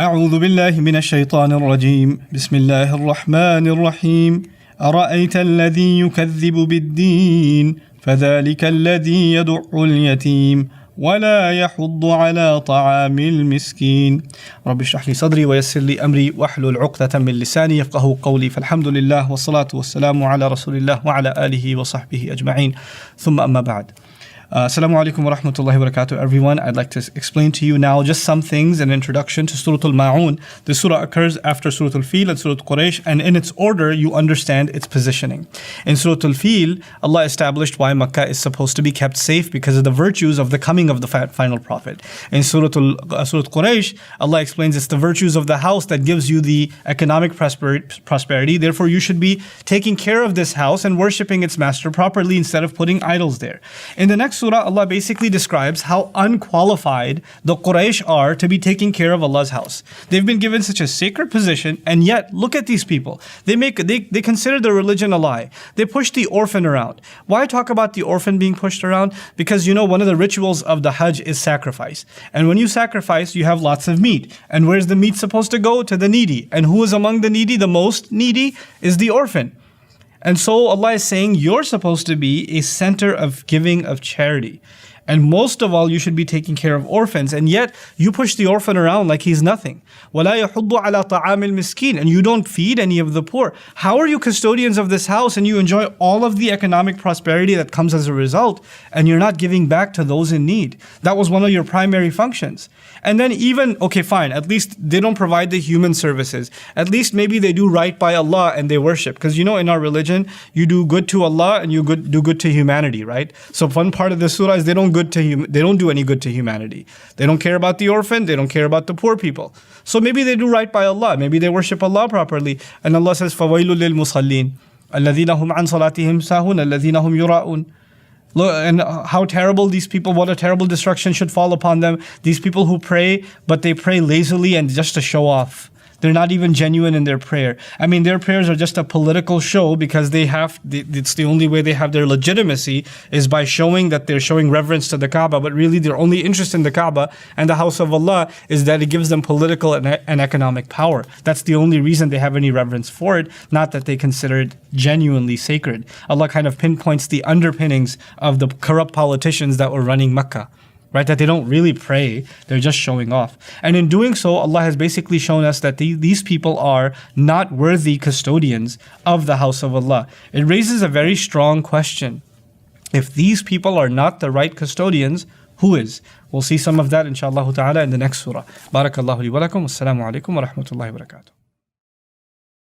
أعوذ بالله من الشيطان الرجيم بسم الله الرحمن الرحيم أرأيت الذي يكذب بالدين فذلك الذي يدع اليتيم ولا يحض على طعام المسكين رب اشرح لي صدري ويسر لي أمري واحلل عقدة من لساني يفقهوا قولي فالحمد لله والصلاة والسلام على رسول الله وعلى آله وصحبه أجمعين ثم أما بعد. Assalamu alaikum wa rahmatullahi wa barakatuh, everyone. I'd like to explain to you now just some things, an introduction to Surah Al-Ma'un. This surah occurs after Surah Al-Fil and Surah Quraysh, and in its order, you understand its positioning. In Surah Al-Fil, Allah established why Makkah is supposed to be kept safe because of the virtues of the coming of the final prophet. In Surah Quraysh, Allah explains it's the virtues of the house that gives you the economic prosperity. Therefore, you should be taking care of this house and worshipping its master properly instead of putting idols there. In the next surah, Allah basically describes how unqualified the Quraysh are to be taking care of Allah's house. They've been given such a sacred position, and yet look at these people. They consider their religion a lie. They push the orphan around. Why talk about the orphan being pushed around? Because you know one of the rituals of the Hajj is sacrifice. And when you sacrifice, you have lots of meat. And where's the meat supposed to go? To the needy. And who is among the needy? The most needy is the orphan. And so Allah is saying you're supposed to be a center of giving, of charity. And most of all, you should be taking care of orphans. And yet, you push the orphan around like he's nothing. وَلَا يَحُضُّ عَلَى طَعَامِ الْمِسْكِينِ. And you don't feed any of the poor. How are you custodians of this house and you enjoy all of the economic prosperity that comes as a result, and you're not giving back to those in need? That was one of your primary functions. And then even, okay, fine, at least they don't provide the human services. At least maybe they do right by Allah and they worship. Because you know in our religion, you do good to Allah and you do good to humanity, right? So one part of the surah is they don't do any good to humanity. They don't care about the orphan, they don't care about the poor people. So maybe they do right by Allah, maybe they worship Allah properly. And Allah says, فَوَيْلٌ لِلْمُصَلِّينَ الَّذِينَ هُمْ عَنْ صَلَاتِهِمْ سَاهُونَ الَّذِينَ هُمْ يُرَاءُونَ. Look, and how terrible these people, what a terrible destruction should fall upon them. These people who pray, but they pray lazily and just to show off. They're not even genuine in their prayer. I mean, their prayers are just a political show because it's the only way they have their legitimacy is by showing that they're showing reverence to the Kaaba. But really, their only interest in the Kaaba and the house of Allah is that it gives them political and economic power. That's the only reason they have any reverence for it, not that they consider it genuinely sacred. Allah kind of pinpoints the underpinnings of the corrupt politicians that were running Makkah. Right, that they don't really pray, they're just showing off. And in doing so, Allah has basically shown us that these people are not worthy custodians of the house of Allah. It raises a very strong question. If these people are not the right custodians, who is? We'll see some of that inshallah ta'ala in the next surah. Barakallahu li wa lakum. Wassalamu alaikum wa rahmatullahi wa barakatuh.